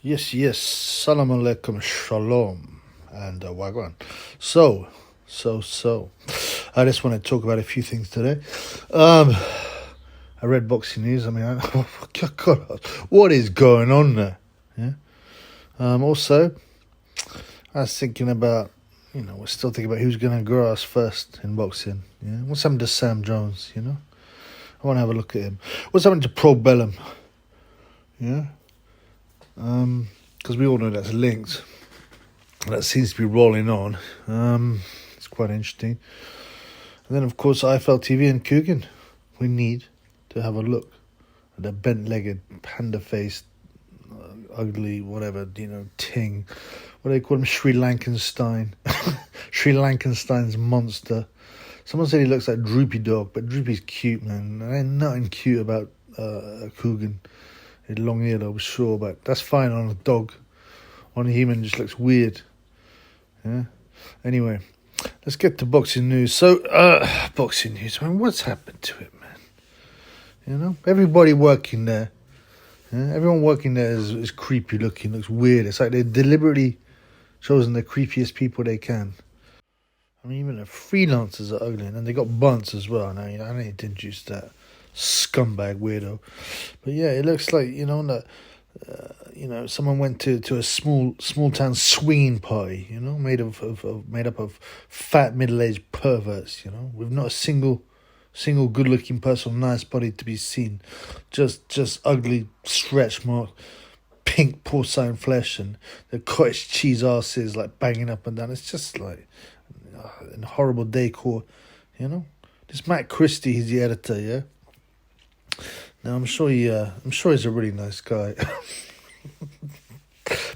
Yes. Salam alaikum, shalom, and wagwan. So. I just want to talk about a few things today. I read boxing news. I mean, God, what is going on there? Yeah. Also, I was thinking about, we're still thinking about who's going to grow us first in boxing. Yeah. What's happened to Sam Jones? I want to have a look at him. What's happened to Probellum? Yeah. Because we all know that's linked. That seems to be rolling on. It's quite interesting. And then, of course, IFL-TV and Coogan. We need to have a look at the bent-legged, panda-faced, ugly, whatever, ting. What do they call him? Sri Lankenstein. Sri Lankenstein's monster. Someone said he looks like Droopy Dog, but Droopy's cute, man. There ain't nothing cute about Coogan. Long ear though, sure, but that's fine on a dog. On a human, it just looks weird. Yeah. Anyway, let's get to boxing news. So, boxing news. I mean, what's happened to it, man? Everybody working there. Yeah? Everyone working there is creepy looking. Looks weird. It's like they deliberately chosen the creepiest people they can. I mean, even the freelancers are ugly, and they got bunts as well. Now, I need to introduce that scumbag weirdo, but yeah, it looks like someone went to a small town swinging party, made up of fat middle-aged perverts, with not a single good looking person, nice body to be seen, just ugly stretch mark, pink porcine flesh, and the cottage cheese asses like banging up and down. It's just like in horrible decor, This Matt Christie, he's the editor, yeah. Now I'm sure he's a really nice guy.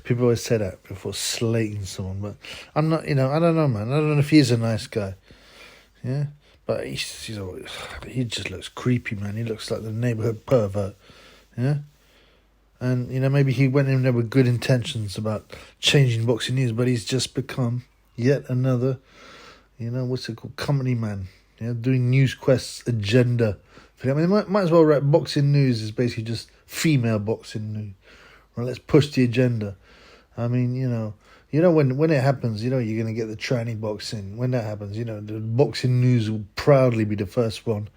People always say that before slating someone, but I'm not. I don't know, man. I don't know if he's a nice guy. Yeah, but he just looks creepy, man. He looks like the neighborhood pervert. Yeah, and maybe he went in there with good intentions about changing boxing news, but he's just become yet another, what's it called, company man. Yeah, doing News Quest's agenda. I mean, might as well write boxing news is basically just female boxing news. Right, let's push the agenda. I mean, when it happens, you're going to get the tranny boxing. When that happens, the boxing news will proudly be the first one,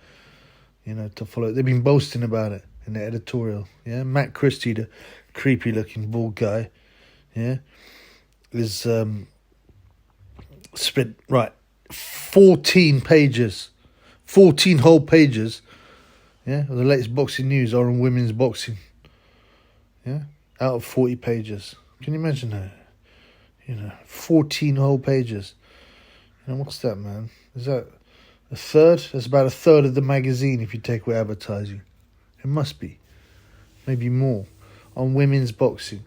to follow. They've been boasting about it in the editorial. Yeah, Matt Christie, the creepy-looking bald guy, yeah, is spent 14 pages, 14 whole pages. Yeah, the latest boxing news are on women's boxing. Yeah, out of 40 pages. Can you imagine that? 14 whole pages. What's that, man? Is that a third? That's about a third of the magazine if you take away advertising. It must be. Maybe more. On women's boxing.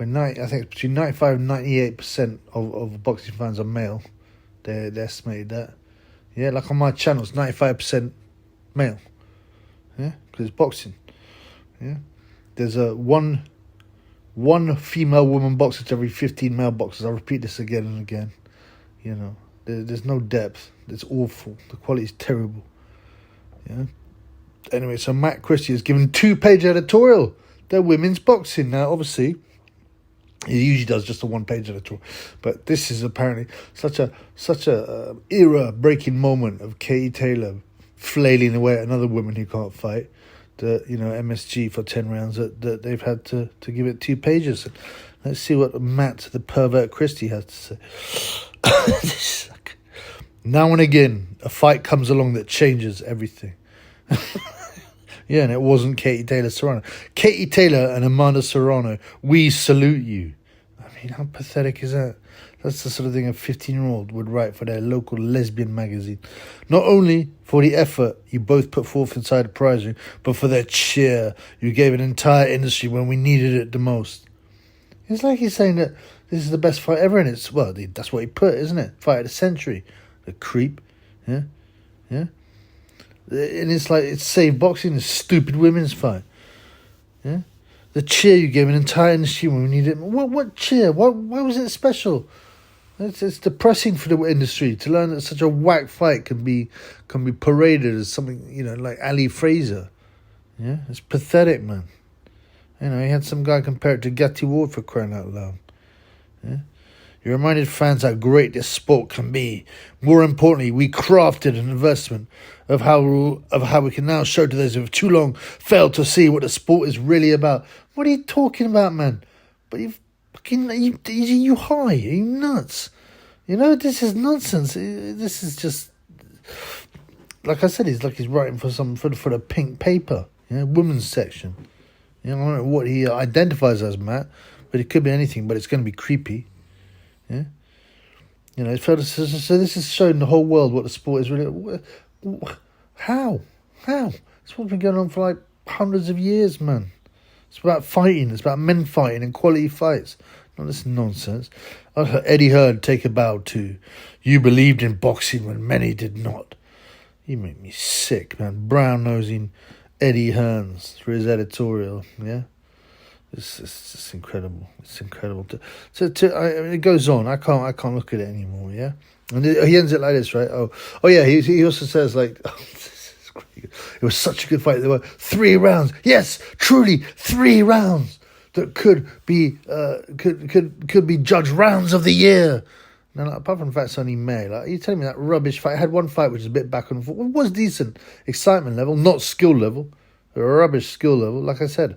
I think between 95 and 98% of boxing fans are male. They estimated that. Yeah, like on my channel, it's 95% male. Yeah, because it's boxing. Yeah, there's one female woman boxer to every 15 male boxers. I'll repeat this again and again. There's no depth. It's awful. The quality is terrible. Yeah. Anyway, so Matt Christie has given 2-page editorial. They're women's boxing now. Obviously, he usually does just a 1-page editorial, but this is apparently such a era-breaking moment of Katie Taylor flailing away at another woman who can't fight, the MSG for 10 rounds, that they've had to give it 2 pages. Let's see what Matt the pervert Christie has to say. Now and again, a fight comes along that changes everything. Yeah, and it wasn't Katie Taylor Serrano. Katie Taylor and Amanda Serrano, we salute you. I mean, how pathetic is that? That's the sort of thing a 15-year-old would write for their local lesbian magazine. Not only for the effort you both put forth inside the prize ring, but for their cheer you gave an entire industry when we needed it the most. It's like he's saying that this is the best fight ever, and that's what he put, isn't it? Fight of the century. The creep. Yeah? Yeah? And it's like, it's saved boxing, a stupid women's fight. Yeah? The cheer you gave an entire industry when we needed it. What cheer? Why was it special? It's depressing for the industry to learn that such a whack fight can be paraded as something, like Ali Fraser. Yeah, it's pathetic, man. You know, he had some guy compare it to Gatti Ward, for crying out loud. Yeah? He reminded fans how great this sport can be. More importantly, we crafted an investment of how we can now show to those who have too long failed to see what the sport is really about. What are you talking about, man? But you high? Are you nuts? You know, this is nonsense. This is just, like I said, he's writing for the pink paper, women's section. You know, I don't know what he identifies as, Matt, but it could be anything. But it's going to be creepy. Yeah, you know, so this is showing the whole world what the sport is really. How? It's what's been going on for like hundreds of years, man. It's about fighting. It's about men fighting and quality fights. Not this nonsense. I heard Eddie Hearn take a bow to, "You believed in boxing when many did not." You make me sick, man. Brown-nosing Eddie Hearns for his editorial, yeah. It's incredible. It's incredible. It goes on. I can't look at it anymore. Yeah, and he ends it like this, right? Oh yeah. He also says like, oh, this is great. It was such a good fight. There were 3 rounds. Yes, truly 3 rounds that could be judged rounds of the year. Now, like, apart from the fact it's only May, like, you telling me that rubbish fight? I had one fight which is a bit back and forth. It was decent excitement level, not skill level, a rubbish skill level. Like I said,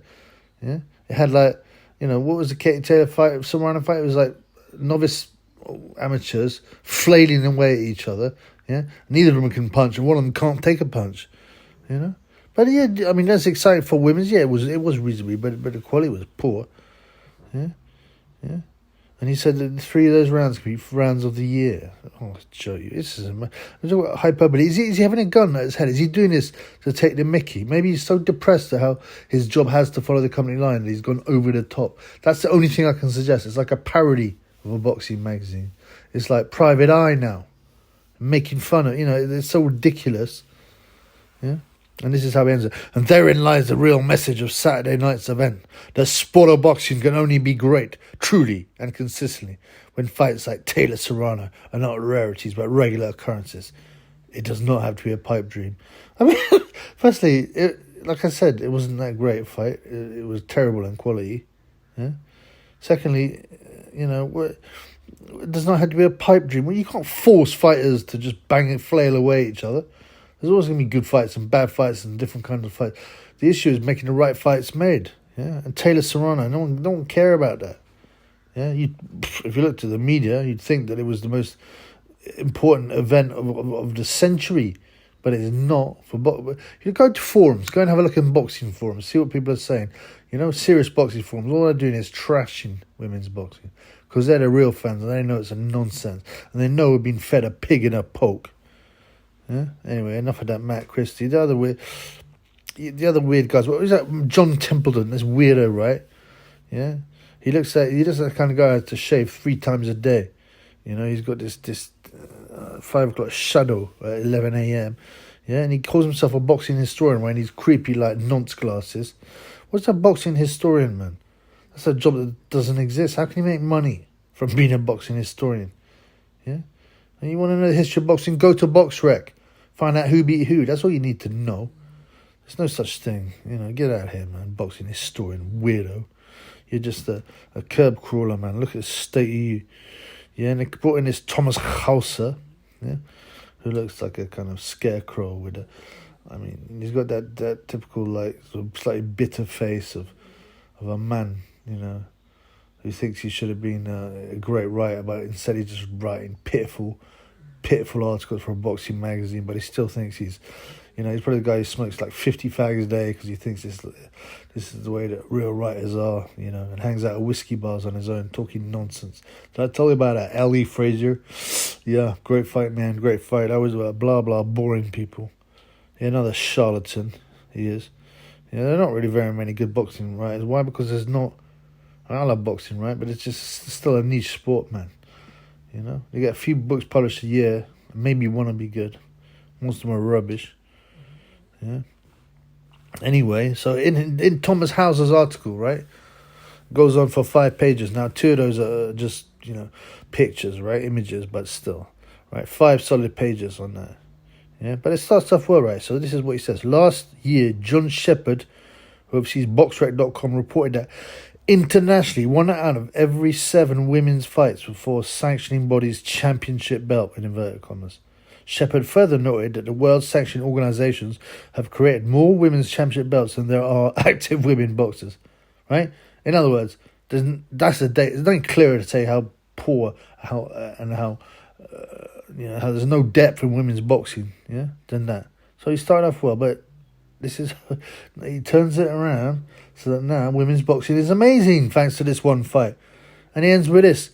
yeah. It had like, you know, what was the Katie Taylor fight? Some random fight. It was like novice amateurs flailing away at each other. Yeah, neither of them can punch, and one of them can't take a punch. You know, but yeah, I mean that's exciting for women's. Yeah, it was reasonably, but the quality was poor. Yeah. And he said that 3 of those rounds could be rounds of the year. Oh, I'll show you. This is hyperbole. Is he having a gun at his head? Is he doing this to take the mickey? Maybe he's so depressed at how his job has to follow the company line that he's gone over the top. That's the only thing I can suggest. It's like a parody of a boxing magazine. It's like Private Eye now. Making fun of, it's so ridiculous. Yeah. And this is how he ends it. And therein lies the real message of Saturday night's event. The sport of boxing can only be great, truly and consistently, when fights like Taylor Serrano are not rarities but regular occurrences. It does not have to be a pipe dream. I mean, firstly, like I said, it wasn't that great a fight. It was terrible in quality. Yeah. Secondly, it does not have to be a pipe dream. Well, you can't force fighters to just bang and flail away at each other. There's always going to be good fights and bad fights and different kinds of fights. The issue is making the right fights made. Yeah, and Taylor Serrano, no one care about that. Yeah, if you looked at the media, you'd think that it was the most important event of the century, but it's not. You go to forums, go and have a look in boxing forums, see what people are saying. Serious boxing forums. All they're doing is trashing women's boxing because they're the real fans and they know it's a nonsense and they know we're being fed a pig in a poke. Yeah. Anyway, enough of that. Matt Christie. The other weird guys. What was that? John Templeton. This weirdo, right? Yeah. He looks like the kind of guy who has to shave 3 times a day. He's got this 5 o'clock shadow at 11 a.m. Yeah, and he calls himself a boxing historian wearing these creepy like nonce glasses. What's a boxing historian, man? That's a job that doesn't exist. How can you make money from being a boxing historian? Yeah. And you want to know the history of boxing? Go to BoxRec. Find out who beat who. That's all you need to know. There's no such thing. Get out of here, man. Boxing historian, weirdo. You're just a curb crawler, man. Look at the state of you. Yeah, and they brought in this Thomas Hauser, yeah, who looks like a kind of scarecrow with he's got that typical, like, sort of slightly bitter face of a man, who thinks he should have been a great writer, but instead he's just writing pitiful articles for a boxing magazine, but he still thinks he's probably the guy who smokes like 50 fags a day because he thinks this is the way that real writers are, and hangs out at whiskey bars on his own, talking nonsense. Did I tell you about that? Ali Frazier? Yeah, great fight, man, great fight. I was about blah, blah, boring people. Yeah, another charlatan, he is. Yeah, there are not really very many good boxing writers. Why? Because there's not... I love boxing, right? But it's just still a niche sport, man. You get a few books published a year, maybe one will be good. Most of them are rubbish. Yeah. Anyway, so in Thomas Hauser's article, right, goes on for 5 pages. Now, 2 of those are just, pictures, right, images, but still, right, 5 solid pages on that. Yeah, but it starts off well, right? So this is what he says. Last year, John Shepherd, overseas BoxRec.com reported that internationally, 1 out of every 7 women's fights were for sanctioning body's championship belt, in inverted commas. Shepard further noted that the world sanctioning organizations have created more women's championship belts than there are active women boxers. Right? In other words, there's nothing clearer to say how poor, how there's no depth in women's boxing, than that. So he started off well, but he turns it around so that now women's boxing is amazing thanks to this one fight. And he ends with this.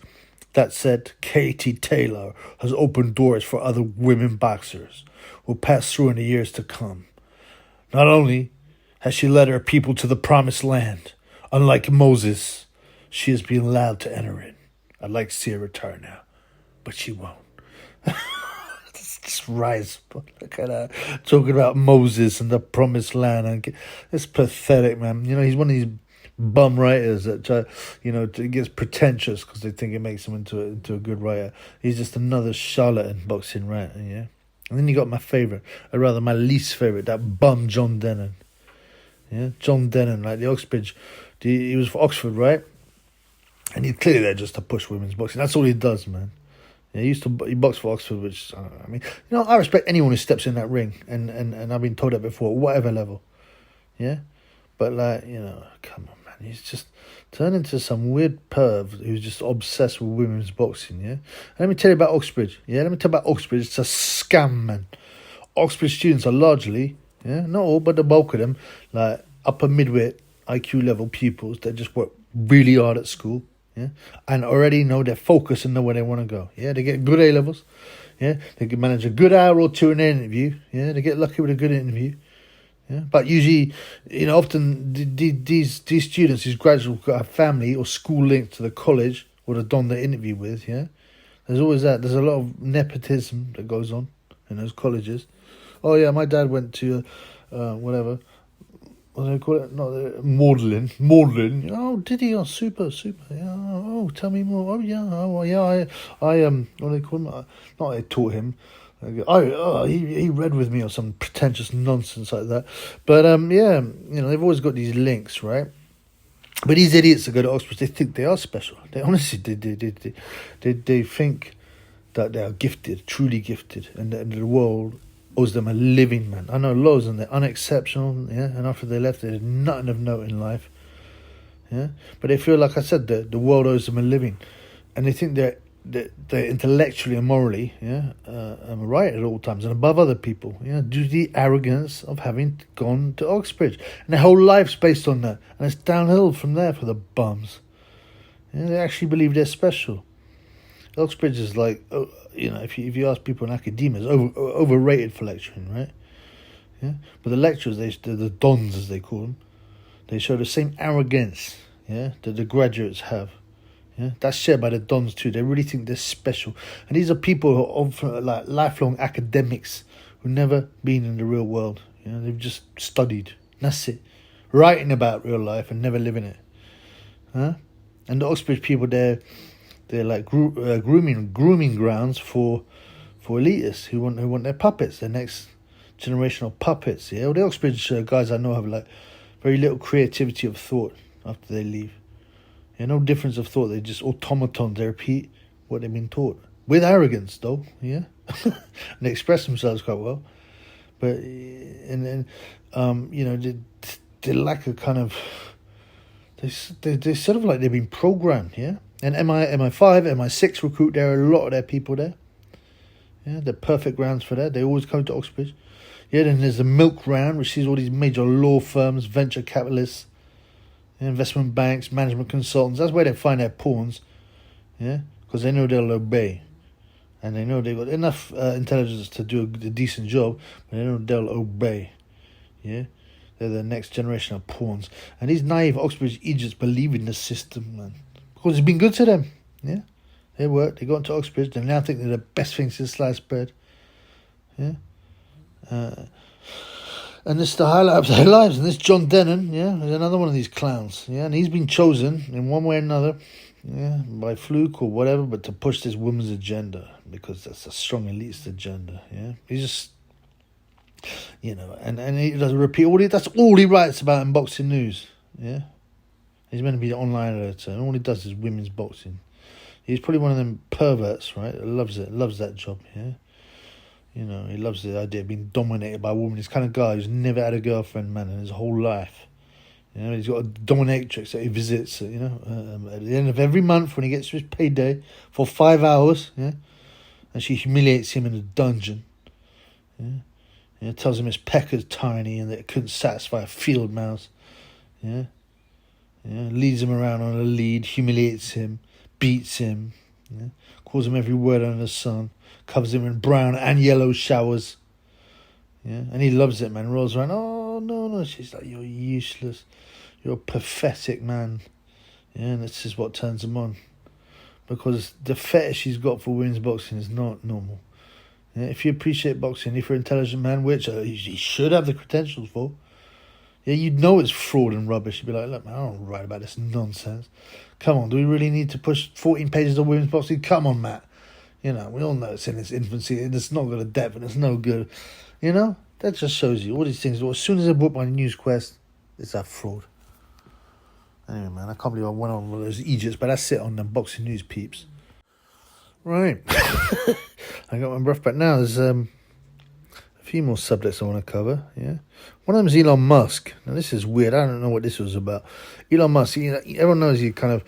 That said, Katie Taylor has opened doors for other women boxers who will pass through in the years to come. Not only has she led her people to the promised land, unlike Moses, she is being allowed to enter it. I'd like to see her retire now, but she won't. Just rise, look at her talking about Moses and the promised land. And it's pathetic, man. He's one of these bum writers that gets pretentious because they think it makes him into a good writer. He's just another charlatan boxing writer, yeah. And then you got my favorite, or rather my least favorite, that bum John Dennon. Yeah, John Dennon, like the Oxbridge. He was for Oxford, right? And he's clearly there just to push women's boxing. That's all he does, man. Yeah, he boxed for Oxford, which I don't know. I mean, I respect anyone who steps in that ring, and I've been told that before, whatever level. Yeah, but come on, man. He's just turned into some weird perv who's just obsessed with women's boxing, yeah? And let me tell you about Oxbridge, It's a scam, man. Oxbridge students are largely, not all, but the bulk of them, like upper midweight IQ level pupils that just work really hard at school, and already know their focus and know where they want to go. Yeah, they get good A-levels, they can manage a good hour or two in an interview, they get lucky with a good interview. Yeah, but usually, often these students, these graduates, got a family or school linked to the college or the don they interview with. Yeah, there's always that. There's a lot of nepotism that goes on in those colleges. Oh yeah, my dad went to whatever. What do they call it? Not Magdalen. Oh, did he? Oh, super. Yeah. Oh, tell me more. Oh yeah. Oh yeah. I what do they call him? Not I taught him. He read with me or some pretentious nonsense like that. But they've always got these links, right? But these idiots that go to Oxford, they think they are special. They honestly they think that they are gifted, truly gifted, and the world owes them a living, man. I know loads, and they're unexceptional, and after they left, they did nothing of note in life, but they feel, like I said, the world owes them a living, and they think they're intellectually and morally, right at all times and above other people, due to the arrogance of having gone to Oxbridge, and their whole life's based on that, and it's downhill from there for the bums. They actually believe they're special. Oxbridge is like, if you ask people in academia, it's overrated for lecturing, right? Yeah, but the lecturers, the dons as they call them, they show the same arrogance, that the graduates have. Yeah, that's shared by the dons too. They really think they're special, and these are people who are often like lifelong academics who've never been in the real world. They've just studied. That's it, writing about real life and never living it. And the Oxbridge people, they're like grooming grounds for elitists who want their puppets, their next generation of puppets. Yeah, well, the Oxbridge guys I know have like very little creativity of thought after they leave. No difference of thought. They just automatons. They repeat what they've been taught with arrogance, though. Yeah, and they express themselves quite well. But they lack a kind of. They sort of like they've been programmed. Yeah, and MI5, MI6 recruit. There are a lot of their people there. Yeah, they're perfect grounds for that. They always come to Oxbridge. Yeah, then there's the milk round, which sees all these major law firms, venture capitalists, investment banks, management consultants. That's where they find their pawns, because they know they'll obey, and they know they've got enough intelligence to do a decent job, but they know they'll obey. They're the next generation of pawns, and these naive Oxbridge idiots believe in the system, man, because it's been good to them. They work, they got into Oxbridge, they now think they're the best thing since sliced bread. And this is the highlight of their lives. And this John Dennon, is another one of these clowns. And he's been chosen in one way or another, by fluke or whatever, but to push this women's agenda, because that's a strong elitist agenda. He's just You know, and he does repeat that's all he writes about in boxing news. Yeah, he's meant to be an online editor, and all he does is women's boxing. He's probably one of them perverts, right? That loves that job. Yeah, you know, he loves the idea of being dominated by a woman. He's the kind of guy who's never had a girlfriend, man, in his whole life. You know, he's got a dominatrix that he visits. You know, at the end of every month when he gets his payday for 5 hours. Yeah, and she humiliates him in a dungeon. Yeah. Yeah, tells him his peck is tiny and that it couldn't satisfy a field mouse. Yeah. Yeah. Leads him around on a lead, humiliates him, beats him, yeah? Calls him every word under the sun, covers him in brown and yellow showers. Yeah. And he loves it, man. Rolls around, oh no. She's like, you're useless. You're pathetic, man. Yeah, and this is what turns him on. Because the fetish he's got for women's boxing is not normal. Yeah, if you appreciate boxing, if you're an intelligent man, which he should have the credentials for, yeah, you'd know it's fraud and rubbish. You'd be like, look, man, I don't write about this nonsense. Come on, do we really need to push 14 pages of women's boxing? Come on, Matt. You know, we all know it's in its infancy, and it's not got a depth, and it's no good. You know, that just shows you all these things. As soon as I put my news quest, it's a fraud. Anyway, man, I can't believe I went on with those idiots, but that's it on them boxing news peeps. Right. I got my breath back now. There's a few more subjects I want to cover. Yeah, one of them is Elon Musk. Now this is weird. I don't know what this was about. Elon Musk. Everyone knows he likes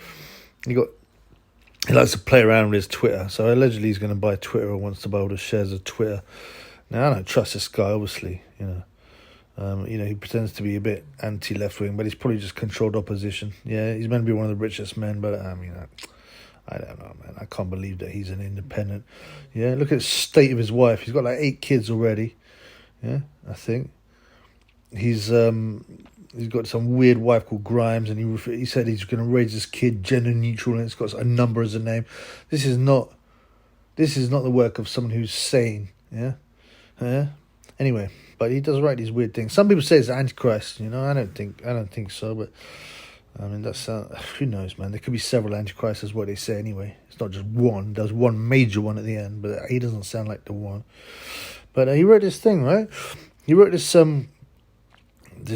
to play around with his Twitter. So allegedly he's going to buy Twitter or wants to buy all the shares of Twitter. Now I don't trust this guy. Obviously, you know, he pretends to be a bit anti-left wing, but he's probably just controlled opposition. Yeah, he's meant to be one of the richest men, but I mean. I don't know, man. I can't believe that he's an independent. Yeah, look at the state of his wife. He's got like 8 kids already. Yeah, I think. He's got some weird wife called Grimes, and he said he's going to raise his kid gender neutral, and it's got a number as a name. This is not the work of someone who's sane. Yeah, yeah. Anyway, but he does write these weird things. Some people say it's Antichrist. You know, I don't think so, but. I mean, who knows, man. There could be several Antichrists, is what they say anyway. It's not just one. There's one major one at the end, but he doesn't sound like the one. But he wrote this thing, right? He wrote this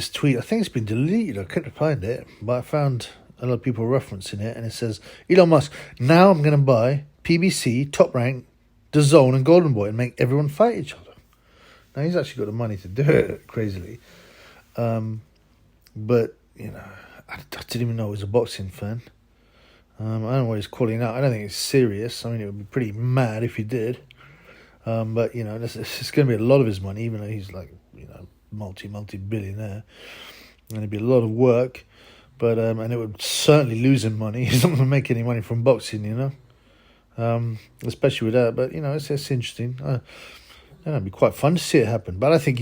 tweet. I think it's been deleted. I couldn't find it, but I found a lot of people referencing it, and it says, Elon Musk, now I'm going to buy PBC, Top Rank, DAZN, and Golden Boy and make everyone fight each other. Now, he's actually got the money to do it, crazily. But, you know... I didn't even know he was a boxing fan. I don't know what he's calling out. I don't think it's serious. I mean, it would be pretty mad if he did. But, you know, it's going to be a lot of his money, even though he's like, you know, multi-billionaire. And it'd be a lot of work. But, and it would certainly lose him money. He's not going to make any money from boxing, you know. Especially with that. But, you know, it's interesting. It'd be quite fun to see it happen. But I think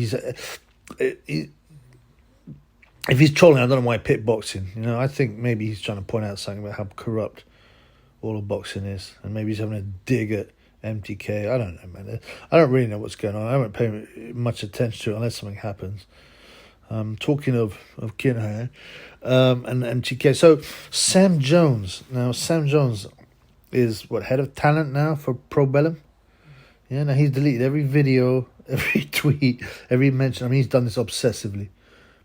if he's trolling, I don't know why he picked boxing. You know, I think maybe he's trying to point out something about how corrupt all of boxing is, and maybe he's having a dig at MTK. I don't know, man. I don't really know what's going on. I haven't paid much attention to it unless something happens. Talking of Kinhai and MTK. So Sam Jones. Now Sam Jones is head of talent now for Probellum. Yeah. Now he's deleted every video, every tweet, every mention. I mean, he's done this obsessively.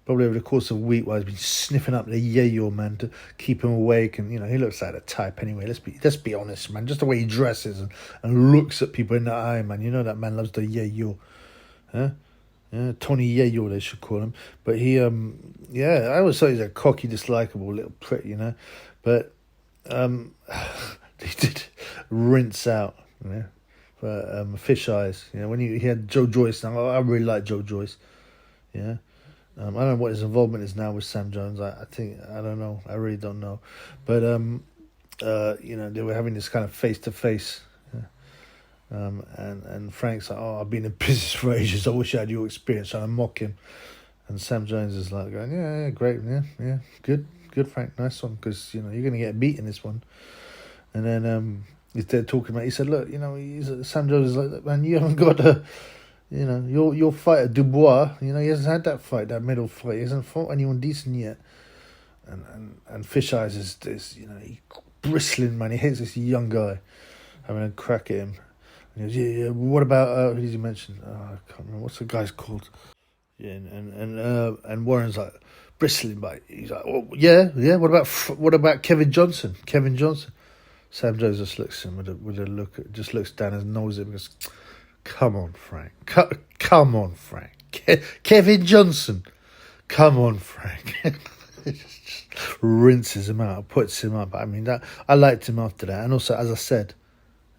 Probably over the course of a week, while he's been sniffing up the yayo man to keep him awake, and you know he looks like a type anyway. Let's be honest, man. Just the way he dresses and looks at people in the eye, man. You know that man loves the yayo, huh? Yeah, Tony Yayo they should call him. But he, I always thought he's a cocky, dislikable little prick, you know. But he did rinse out, yeah, for Fish Eyes. You know, when he had Joe Joyce. Now I really like Joe Joyce, yeah. I don't know what his involvement is now with Sam Jones. I don't know. I really don't know. But, you know, they were having this kind of face-to-face. And Frank's like, I've been in business for ages. I wish I had your experience. Trying to mock him. And Sam Jones is like going, yeah, great. Yeah, good, Frank. Nice one. Because, you know, you're going to get beat in this one. And then he's there talking about, he said, look, you know, Sam Jones is like, man, you haven't got a... You know, your fighter, Dubois, you know, he hasn't had that fight, that middle fight. He hasn't fought anyone decent yet. And Fish Eyes is this, you know, he bristling, man. He hates this young guy having a crack at him. He goes, yeah. What about who did you mention? I can't remember. What's the guy's called? Yeah, and Warren's like bristling, but he's like, oh, yeah. What about Kevin Johnson? Kevin Johnson. Sam Jones just looks at him with a look, just looks down his nose and goes, "Come on, Frank. Come on, Frank. Kevin Johnson. Come on, Frank." Just rinses him out, puts him up. I mean, that I liked him after that, and also, as I said,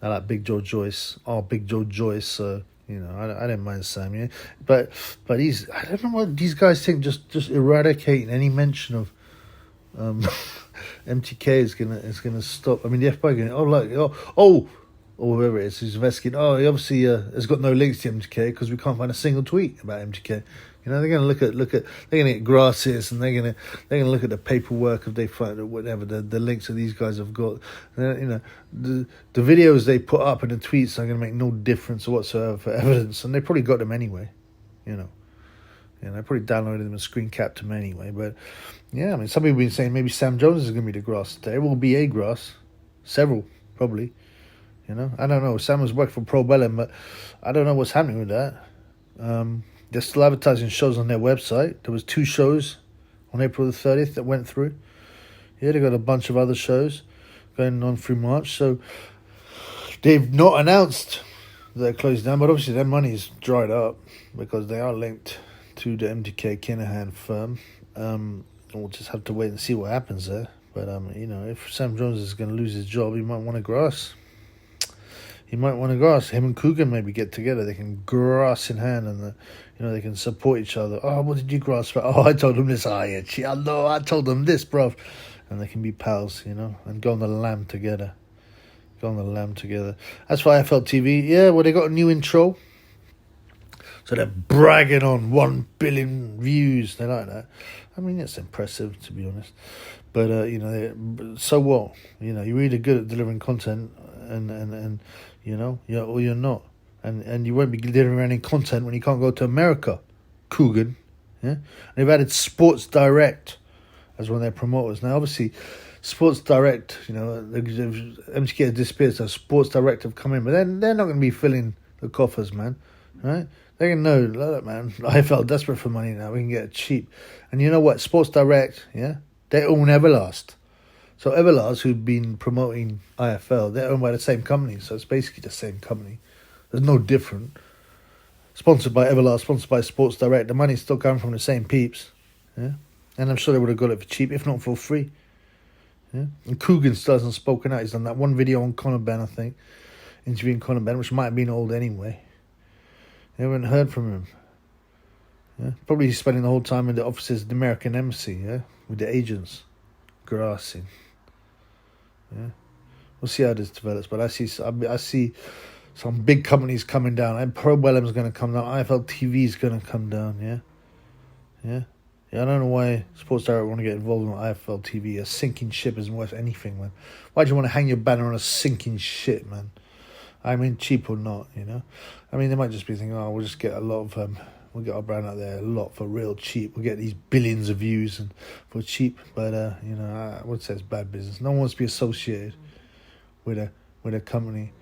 I like Big Joe Joyce. Oh, Big Joe Joyce. So I didn't mind Sam. Yeah, but I don't know what these guys think. Just eradicating any mention of MTK is gonna stop. I mean, the FBI going, or whoever it is who's investigating. Oh, he obviously has got no links to MTK because we can't find a single tweet about MTK. They're gonna look at they're gonna get grasses, and they're gonna look at the paperwork if they find whatever the links that these guys have got. The videos they put up and the tweets are gonna make no difference whatsoever for evidence, and they probably got them anyway. They probably downloaded them and screen capped them anyway. But yeah, I mean, some people have been saying maybe Sam Jones is gonna be the grass. There will be a grass, several probably. I don't know. Sam was working for Probellum, but I don't know what's happening with that. They're still advertising shows on their website. There was 2 shows on April the 30th that went through. Yeah, they got a bunch of other shows going on through March. So they've not announced they're closed down, but obviously their money's dried up because they are linked to the MTK Kinahan firm. We'll just have to wait and see what happens there. But if Sam Jones is going to lose his job, he might want to grass. Him and Coogan maybe get together. They can grass in hand, and they can support each other. Oh, what did you grass for? Oh, I told him this. Oh, yeah, I told them this, bruv. And they can be pals, and go on the lam together. As for IFL TV, yeah, well, they got a new intro. So they're bragging on 1 billion views. They like that. I mean, it's impressive, to be honest. But, so what? You're either good at delivering content and or you're not. And you won't be delivering any content when you can't go to America, Coogan. Yeah? And they've added Sports Direct as one of their promoters. Now, obviously, Sports Direct, MTK has disappeared, so Sports Direct have come in. But then they're not going to be filling the coffers, man. Right? They're going to know, look, man, IFL desperate for money now. We can get it cheap. And you know what? Sports Direct, yeah, they own Everlast. So Everlast, who've been promoting IFL, they're owned by the same company. So it's basically the same company. There's no different. Sponsored by Everlast, sponsored by Sports Direct. The money's still coming from the same peeps. Yeah, and I'm sure they would have got it for cheap, if not for free. Yeah, and Coogan still hasn't spoken out. He's done that one video on Conor Benn, I think, interviewing Conor Benn, which might have been old anyway. They haven't heard from him. Yeah, probably he's spending the whole time in the offices of the American Embassy. Yeah, with the agents, grassing. Yeah, we'll see how this develops. But I see some big companies coming down. And Probellum is going to come down. IFL TV is going to come down. Yeah. I don't know why Sports Direct want to get involved in IFL TV. A sinking ship isn't worth anything, man. Why do you want to hang your banner on a sinking ship, man? I mean, cheap or not, I mean, they might just be thinking, oh, we'll just get a lot of we'll get our brand out there a lot for real cheap. We'll get these billions of views and for cheap. But I would say it's bad business. No one wants to be associated with a company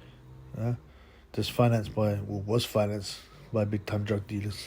that's was financed by big time drug dealers.